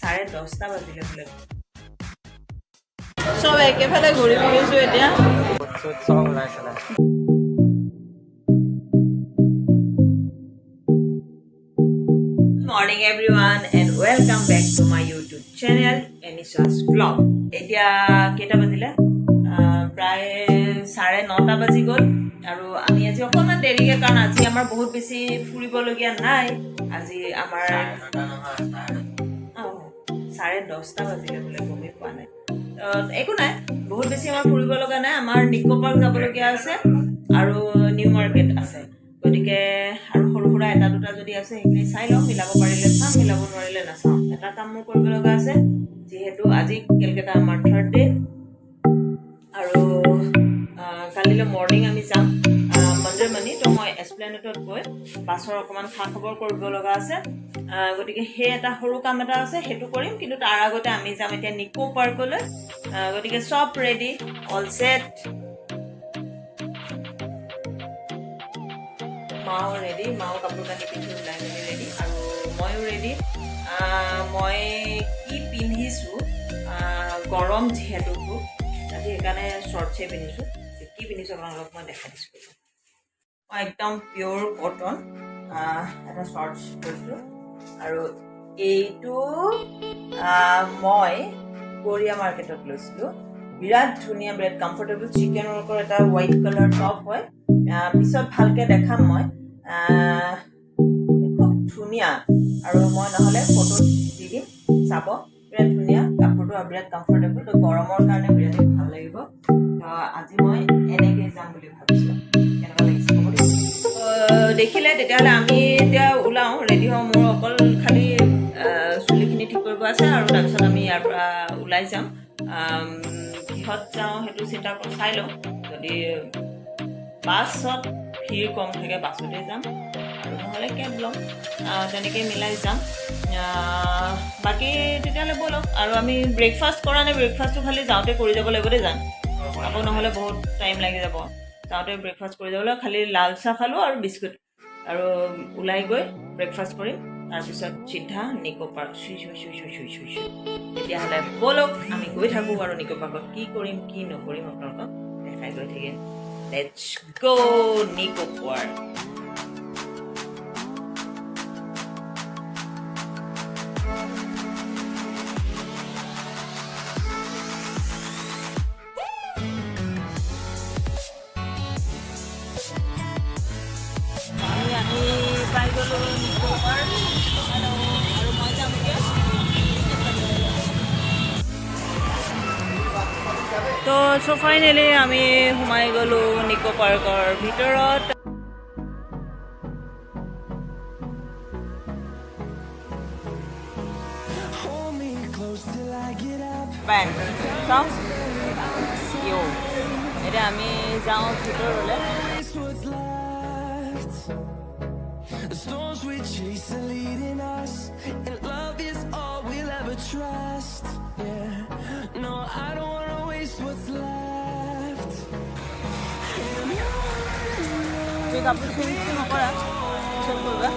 10:30 বাজিলে বোলে সব একেফালে ঘূৰি ফুৰিছো এতিয়া Morning everyone and welcome back to my YouTube channel Anisha's Vlog. এতিয়া কেটা বাজিলে প্ৰায় 9:30 বাজি গ'ল আৰু আমি আজি অকমান দেৰিকে কাৰণ আজি আমাৰ বহুত বেছি ফুৰিবলগীয়া নাই আজি আমাৰ 10:30 বাজিলে বোলে গমেই পোৱা নাই একো নাই বহুত বেছি আমাৰ ফুৰিব লগা নাই আমাৰ নিকো পাৰ্ক যাবলগীয়া আছে আৰু নিউ মাৰ্কেট আছে গতিকে আৰু সৰু সৰু এটা দুটা যদি আছে সেইখিনি চাই লওঁ মিলাব পাৰিলে চাম মিলাব নোৱাৰিলে নাচাওঁ এটা কাম মোৰ কৰিব লগা আছে যিহেতু আজি কেলকাতা আমাৰ থাৰ্ড ডে আৰু কালিলৈ মৰ্নিং আমি যাম মন্দিৰমণি তো মই এছপ্লেনেটত গৈ বাছৰ অকণমান খা খবৰ কৰিব লগা আছে গতিকে সেই এটা সৰু কাম এটা আছে সেইটো কৰিম কিন্তু তাৰ আগতে আমি যাম এতিয়া নিকো পাৰ্কলৈ গতিকে চব ৰেডি অল ছেট মাও ৰেডি মাও কাপোৰ কানি পিন্ধি ওলাই মেলি ৰেডি আৰু ময়ো ৰেডি মই কি পিন্ধিছোঁ গৰম যিহেতু আজি সেইকাৰণে শ্বৰ্টছে পিন্ধিছোঁ কি পিন্ধিছোঁ আপোনালোকক মই দেখাই দিছোঁ মই একদম পিয়'ৰ কটন এটা শ্বৰ্টছ কৰিছোঁ আৰু এইটো মই কোৰিয়া মাৰ্কেটত লৈছিলোঁ বিৰাট ধুনীয়া বিৰাট কমফৰ্টেবল চিকেন ৱৰ্কৰ এটা হোৱাইট কালাৰ টপ হয় পিছত ভালকৈ দেখাম মই খুব ধুনীয়া আৰু মই নহ'লে ফটোত দি দিম চাব বিৰাট ধুনীয়া কাপোৰটো আৰু বিৰাট কমফৰ্টেবল তো গৰমৰ কাৰণে বিৰাট ভাল লাগিব আজি মই এনেকৈ যাম বুলি ভাবিছোঁ কেনেকুৱা লাগিছে ক'ব দেখিলে তেতিয়াহ'লে আমি এতিয়া ওলাওঁ ৰেডি হওঁ মোৰ অকল খালি চুলিখিনি ঠিক কৰিব আছে আৰু তাৰপিছত আমি ইয়াৰ পৰা ওলাই যাম কিহত যাওঁ সেইটো চিন্তা কৰি চাই লওঁ যদি বাছত ভিৰ কম থাকে বাছতে যাম আৰু নহ'লে কেব ল'ম তেনেকৈ মিলাই যাম বাকী তেতিয়াহ'লে ব'লক আৰু আমি ব্ৰেকফাষ্ট কৰা নাই ব্ৰেকফাষ্টটো খালি যাওঁতে কৰি যাব লাগিব দেই যাম আকৌ নহ'লে বহুত টাইম লাগি যাব যাওঁতে ব্ৰেকফাষ্ট কৰি যাবলৈ খালি লাল চাহ খালোঁ আৰু বিস্কুট আৰু ওলাই গৈ ব্ৰেকফাষ্ট কৰিম তাৰপিছত চিধা নিকো পাৰ্ক তেতিয়াহ'লে ব'লক আমি গৈ থাকোঁ আৰু নিকো পাৰ্কত কি কৰিম কি নকৰিম আপোনালোকক দেখাই গৈ থাকিম Let's go Nico Park. তো সো ফাইনেলি আমি সোমাই গ'লোঁ নিকো পাৰ্কৰ ভিতৰত এতিয়া আমি যাওঁ ভিতৰলৈ কাপোৰ ফিনিশ্বিং নকৰা পিছত কৰিবা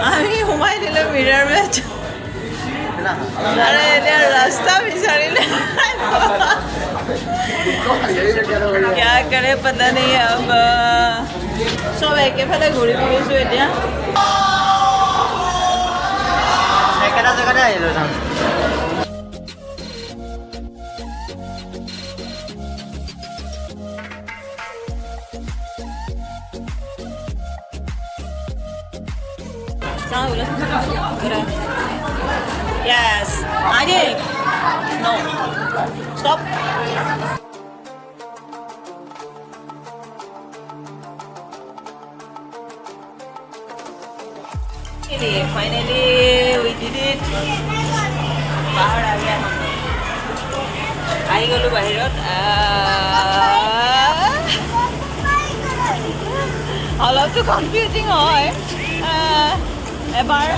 আমি সোমাই দিলোঁ মিৰাৰ মেচ আৰু এতিয়া ৰাস্তা বিচাৰিলে क्या करे पता नहीं अब सब একেফালে ঘূৰি ফুৰিছো এতিয়া একেটা জেগাতে আহিলোঁ Yes. Adi. No. Stop. Finally, we did it. Bahar आ गया हम. आई गलो बाहिरत. অলপটো কনফিউজিং হয় এবাৰ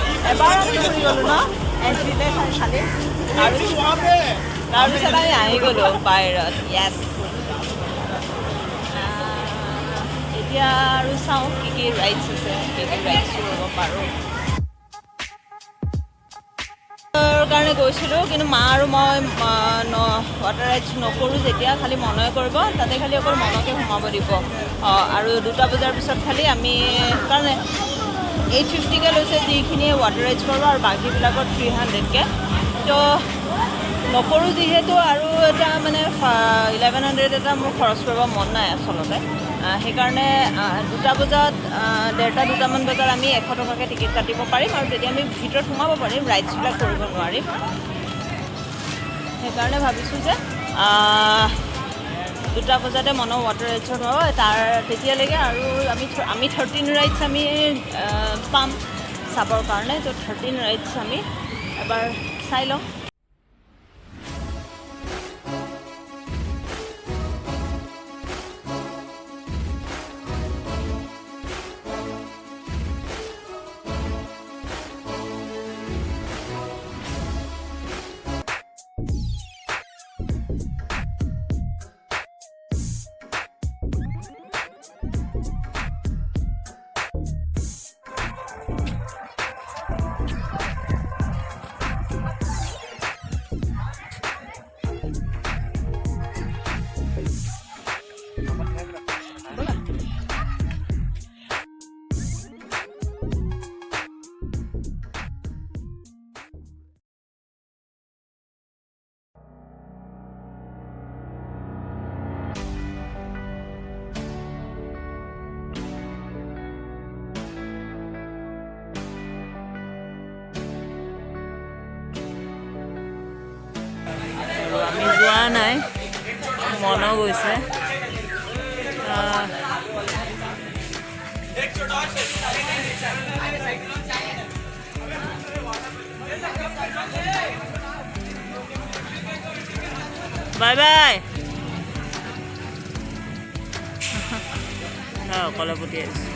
আমি ঘূৰি গ'লোঁ ন এণ্ট্ৰিলে খালি তাৰপিছত আমি আহি গ'লোঁ বাহিৰত ইয়াত এতিয়া আৰু চাওঁ কি ৰাইডছ আছে কি ৰাইডছ কৰিব পাৰোঁ কাৰণে গৈছিলোঁ কিন্তু মা আৰু মই ৱাটাৰ ৰাইডছ নকৰোঁ যেতিয়া খালি মনয়ে কৰিব তাতে খালি অকল মনকে সোমাব দিব আৰু 2টা বজাৰ পিছত খালি আমি কাৰণে 850কৈ লৈছে যিখিনিয়ে ৱাটাৰ ৰাইডছ কৰিব আৰু বাকীবিলাকৰ 300কৈ তো নকৰোঁ যিহেতু আৰু এটা মানে 1100 এটা মোৰ খৰচ কৰিব মন নাই আচলতে সেইকাৰণে 2টা বজাত 1:30-2টামান বজাত আমি 100 টকাকৈ টিকেট কাটিব পাৰিম আৰু তেতিয়া আমি ভিতৰত সোমাব পাৰিম ৰাইডছবিলাক কৰিব নোৱাৰিম সেইকাৰণে ভাবিছোঁ যে 2টা বজাতে মনৰ ৱাটাৰ ৰাইডছত হ'ব তাৰ তেতিয়ালৈকে আৰু আমি 13 ৰাইডছ আমি পাম চাবৰ কাৰণে তো 13 ৰাইডছ আমি এবাৰ চাই লওঁ আমি যোৱা নাই মনো গৈছে বাই বাই অকলে পঠিয়াইছে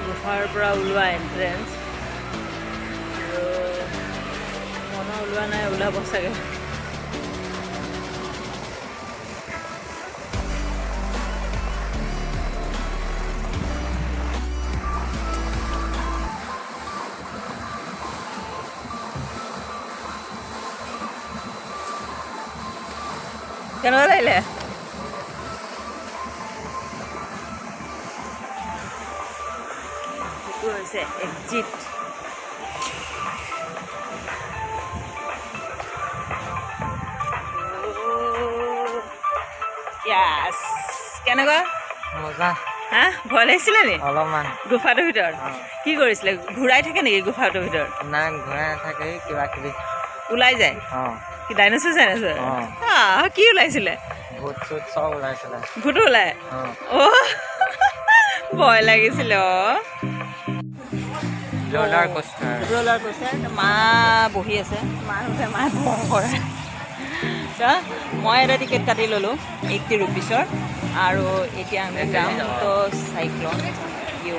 গুফাৰ পৰা ওলোৱা এণ্ট্ৰেঞ্চ আৰু মনো ওলোৱা নাই ওলাব চাগে কেনেকুৱা লাগিলে হৈছে এক্সিট ইয়াস কেনেকুৱা মজা হা ভয় লাগিছিলে নি অলপমান গুফাটোৰ ভিতৰত কি কৰিছিলে ঘূৰাই থাকে নেকি গুফাটোৰ ভিতৰত না ঘূৰাই নাথাকে কিবা কিবি ওলাই যায় কি ডাইনছৰ চাইনছৰ কি ওলাইছিলে ভূত চুত চব ওলাইছিলে ভূতো ওলাই ভয় লাগিছিলে ৰোলাৰ কোষ্টাৰ মা বহি আছে মায়ে ভয় কৰে মই এটা টিকেট কাটি ল'লোঁ 80 ৰুপিছৰ আৰু এতিয়া আমি যাম তো চাইক্লন ইউ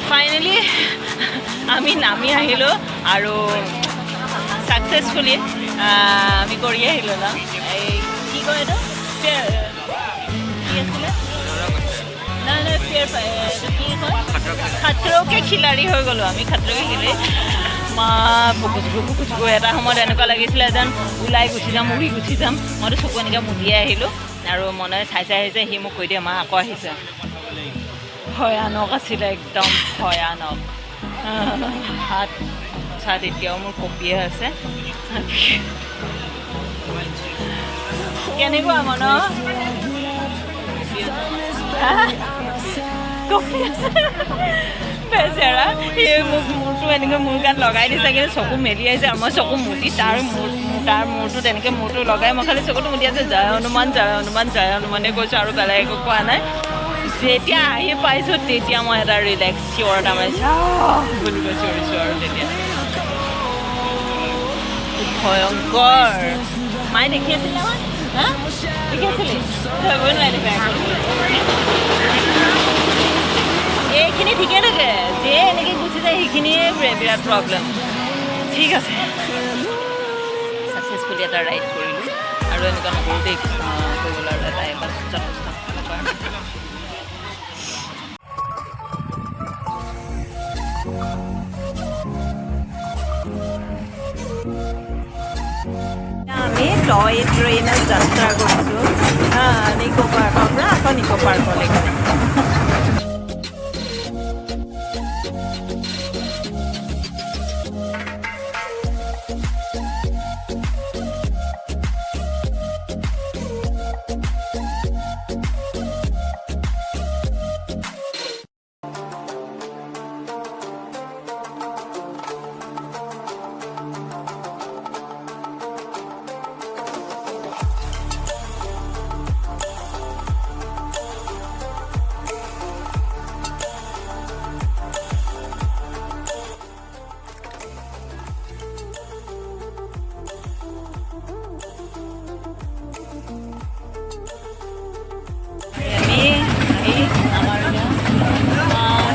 ফাইনেলি আমি নামি আহিলোঁ আৰু ছাকচেছফুলি আমি কৰি আহিলোঁ না এই কি কয় এইটো খাতৰকে খিলাৰি হৈ গ'লোঁ আমি খাতৰকে খিলাৰি মা বুকুচুকু এটা সময়ত এনেকুৱা লাগিছিলে যেন ওলাই গুচি যাম উৰি গুচি যাম মইতো চকু এনেকৈ মুদিয়াই আহিলোঁ আৰু মনে চাই আহিছে সি মোক কৈ দিয়ে মা আকৌ আহিছে ভয়ানক আছিলে একদম ভয়ানক হাত চাত এতিয়াও মোৰ কঁপিয়ে আছে কেনেকুৱা মন বেচেৰা সি মোক মূৰটো এনেকৈ মোৰ গাত লগাই দিছে কিন্তু চকু মেলি আহিছে মই চকু মুদি তাৰ মূৰটো তেনেকৈ মূৰটো লগাই মই খালি চকুটো মুদি আছে জয় হনুমানে কৈছোঁ আৰু বেলেগ একো কোৱা নাই যেতিয়া আহি পাইছোঁ তেতিয়া মই এটা ৰিলেক্স চিঞৰ এটা মাৰিছোঁ বুলি কৈ চিঞৰিছোঁ আৰু তেতিয়া ভয়ংকৰ মায়ে দেখি আছিলে আমাৰ হা দেখি আছিলি ধৰিবই নোৱাৰিলে এইখিনি ঠিকে থাকে যে এনেকৈ গুচি যায় সেইখিনিয়ে বিৰাট প্ৰব্লেম ঠিক আছে ছাকচেছফুলি এটা ৰাইড কৰিলোঁ আৰু এনেকুৱা নকৰোঁ দেই হৈ গ'ল আৰু এটা এবাৰ আমি টয় ট্ৰেইনত যাত্ৰা কৰিছোঁ নিকো পাৰ্কৰ পৰা আকৌ নিকো পাৰ্কলৈকে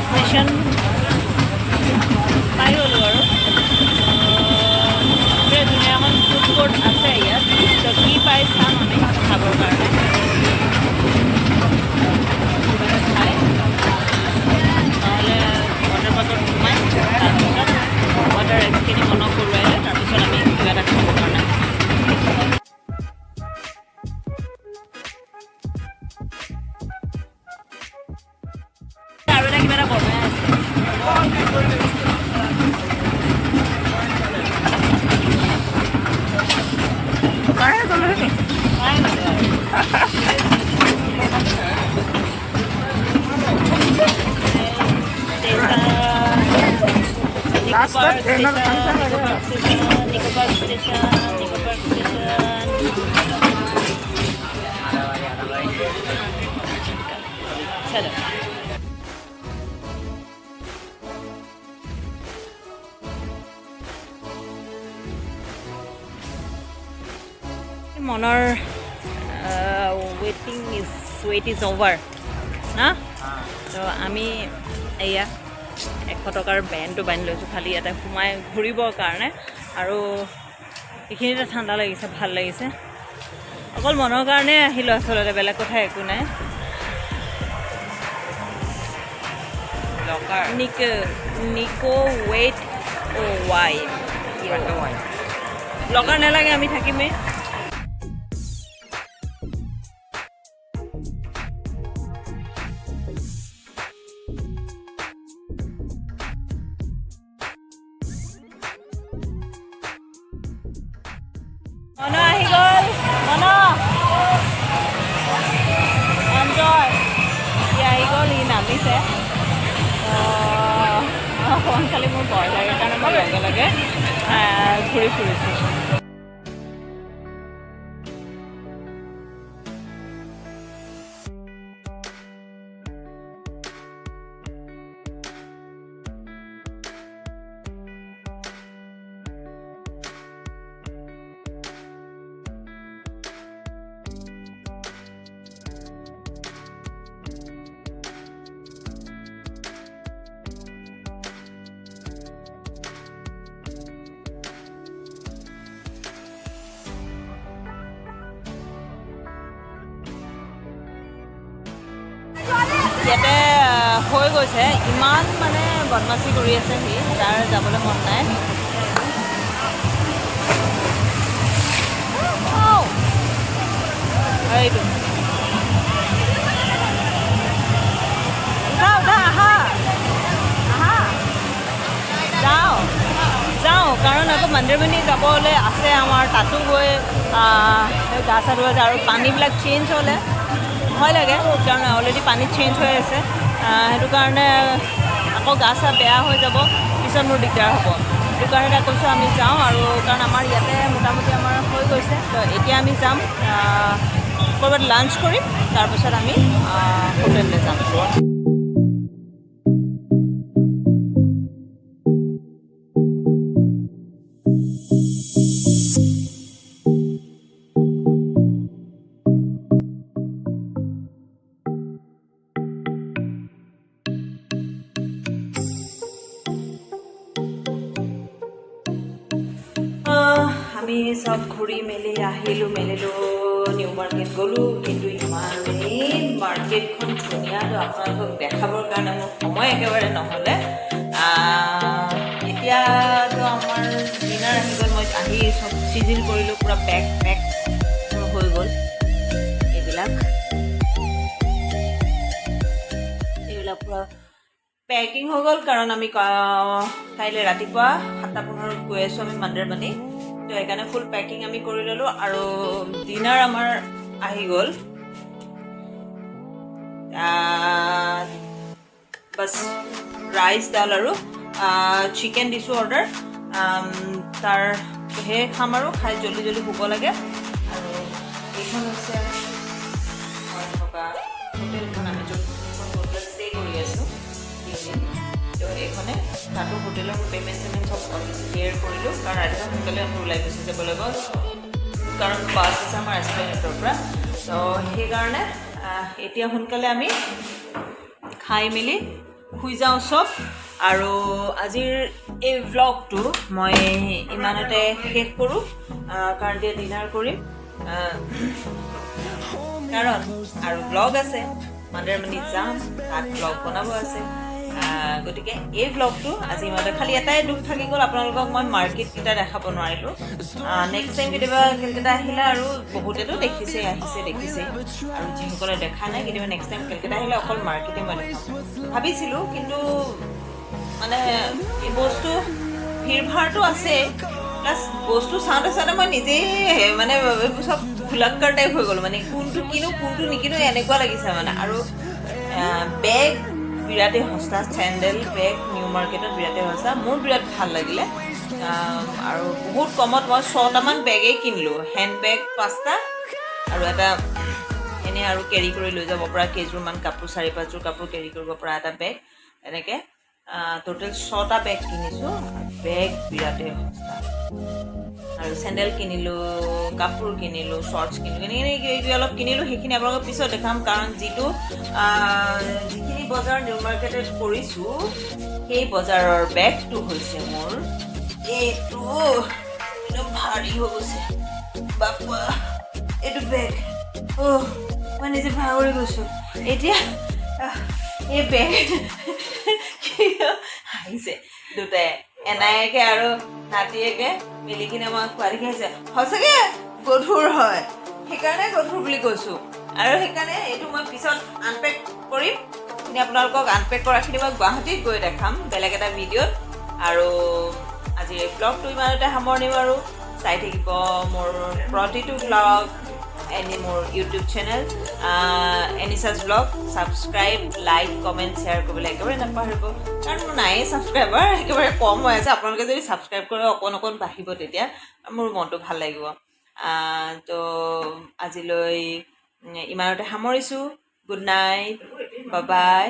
ষ্টেচন পাই গ'লোঁ আৰু বিৰাট ধুনীয়া এখন ফুড কোৰ্ট আছে ইয়াত তো কি পাই চাম আমি খাবৰ কাৰণে খাই নহ'লে ৱাটাৰ পাৰ্কত সোমাই তাৰপিছত ৱাটাৰ ৰাইডছখিনি মনত কৰোৱাই লৈ তাৰপিছত আমি কিবা এটা খাবৰ কাৰণে কিবা এটা বনাই আছে চলো মনৰ ৱেইট ইজ অভাৰ না তো আমি এয়া 100 টকাৰ বেণ্ডটো বান্ধি লৈছোঁ খালি ইয়াতে সোমাই ঘূৰিবৰ কাৰণে আৰু এইখিনিতে ঠাণ্ডা লাগিছে ভাল লাগিছে অকল মনৰ কাৰণে আহিলোঁ আচলতে বেলেগ কথা একো নাই নিকো ৱেইট ৱাই লগাৰ নালাগে আমি থাকিমেই মন আহি গ'ল মন অঞ্জয় সি আহি গ'ল সি নামিছে অকণমান খালি মোৰ ভয় লাগে কাৰণে মই লগে লগে ঘূৰি ফুৰিছোঁ ইয়াতে হৈ গৈছে ইমান মানে বদমাচি কৰি আছে সি তাৰ যাবলৈ মন নাই এইটো উঠা উঠা আহা আহা যাওঁ যাওঁ কাৰণ আকৌ মন্দিৰমণি যাবলৈ আছে আমাৰ তাতো গৈ গা চা ধুৱা যায় আৰু পানীবিলাক চেঞ্জ হ'লে ভয় লাগে কাৰণ অলৰেডি পানী চেঞ্জ হৈ আছে সেইটো কাৰণে আকৌ গা চা বেয়া হৈ যাব পিছত মোৰ দিগদাৰ হ'ব সেইটো কাৰণে কৈছোঁ আমি যাওঁ আৰু কাৰণ আমাৰ ইয়াতে মোটামুটি আমাৰ হৈ গৈছে তো এতিয়া আমি যাম ক'ৰবাত লাঞ্চ কৰিম তাৰপিছত আমি হোটেললৈ যাম আমি চব ঘূৰি মেলি মেলিলোঁ নিউ মাৰ্কেট গ'লোঁ কিন্তু ইমানেই মাৰ্কেটখন ধুনীয়া তো আপোনালোকক দেখাবৰ কাৰণে মোৰ সময় একেবাৰে নহ'লে এতিয়াতো আমাৰ ডিনাৰ আহি গ'ল মই আহি চব চিজিল কৰিলোঁ পূৰা পেক হৈ গ'ল এইবিলাক পূৰা পেকিং হৈ গ'ল কাৰণ আমি কাইলৈ ৰাতিপুৱা 7:15 গৈ আছোঁ আমি মন্দিৰমণি তো সেইকাৰণে ফুল পেকিং আমি কৰি ল'লোঁ আৰু ডিনাৰ আমাৰ আহি গ'ল বাছ ৰাইচ ডাল আৰু চিকেন দিছোঁ অৰ্ডাৰ তাৰ সেই খাম আৰু খাই জল্দি শুব লাগে আৰু এইখন হৈছে মই থকা হোটেলখন আমি য'ত হোটেল ষ্টে কৰি আছোঁ তো এইখনে তাতো হোটেলৰ পে'মেণ্ট চব ক্লিয়াৰ কৰিলোঁ কাৰণ ৰাতিপুৱা সোনকালে আমি ওলাই গুচি যাব লাগিব কাৰণ বাছ আছে আমাৰ এছপ্লেনেটৰ পৰা তো সেইকাৰণে এতিয়া সোনকালে আমি খাই মেলি শুই যাওঁ চব আৰু আজিৰ এই ভ্লগটো মই ইমানতে শেষ কৰোঁ কাৰণ এতিয়া ডিনাৰ কৰিম কাৰণ আৰু ভ্লগ আছে মন্দিৰমণি যাম তাত ভ্লগ বনাব আছে গতিকে এই ভ্লগটো আজি ইমানতে খালি এটাই দুখ থাকি গ'ল আপোনালোকক মই মাৰ্কেটকেইটা দেখাব নোৱাৰিলোঁ নেক্সট টাইম কেতিয়াবা কেলকাতা আহিলে আৰু বহুতেতো আহিছে আৰু যিসকলে দেখা নাই কেতিয়াবা নেক্সট টাইম কেলকাতা আহিলে অকল মাৰ্কেটে মই দেখাম ভাবিছিলোঁ কিন্তু মানে এই বস্তু ভিৰ ভাৰটো আছে প্লাছ বস্তু চাওঁতে মই নিজেই মানে চব ভুলাক্কাৰ টাইপ হৈ গ'লোঁ মানে কোনটো কিনো কোনটো নিকিনো এনেকুৱা লাগিছে মানে আৰু বেগ বিৰাটেই সস্তা চেণ্ডেল বেগ নিউ মাৰ্কেটত বিৰাটেই সস্তা মোৰ বিৰাট ভাল লাগিলে আৰু বহুত কমত মই 6টামান বেগেই কিনিলোঁ হেণ্ড বেগ 5টা আৰু এটা এনেই আৰু কেৰি কৰি লৈ যাব পৰা কেইযোৰমান কাপোৰ 4-5যোৰ কাপোৰ কেৰি কৰিব পৰা এটা বেগ এনেকৈ টোটেল 6টা বেগ কিনিছোঁ বেগ বিৰাটেই সস্তা আৰু চেণ্ডেল কিনিলোঁ কাপোৰ কিনিলোঁ শ্বৰ্টছ কিনিলোঁ এনেকৈ অলপ কিনিলোঁ সেইখিনি আপোনালোকক পিছত দেখাম কাৰণ যিখিনি বজাৰ নিউ মাৰ্কেটত কৰিছোঁ সেই বজাৰৰ বেগটো হৈছে মোৰ এইটো ভাৰী হৈ গৈছে বাপা এইটো বেগ মই নিজে ভাগৰি গৈছোঁ এতিয়া এই বেগ আহিছে দুটাই এনায়েকে আৰু নাতিয়েকে মিলি কিনে মই খোৱা দেখি আহিছে সঁচাকৈ গধুৰ হয় সেইকাৰণে গধুৰ বুলি কৈছোঁ আৰু সেইকাৰণে এইটো মই পিছত আনপেক কৰিম কিন্তু আপোনালোকক আনপেক কৰাখিনি মই গুৱাহাটীত গৈ দেখাম বেলেগ এটা ভিডিঅ'ত আৰু আজিৰ এই ব্লগটো ইমানতে সামৰণি মাৰোঁ চাই থাকিব মোৰ প্ৰতিটো ব্লগ মোৰ ইউটিউব চেনেল এনিছাছ blog subscribe like comment share কৰিবলৈ একেবাৰে নাপাহৰিব কাৰণ মোৰ নায়েই ছাবস্ক্ৰাইবাৰ একেবাৰে কম হৈ আছে আপোনালোকে যদি ছাবস্ক্ৰাইব কৰে অকণ বাঢ়িব তেতিয়া মোৰ মনটো ভাল লাগিব তো আজিলৈ ইমানতে সামৰিছোঁ গুড নাইট বাই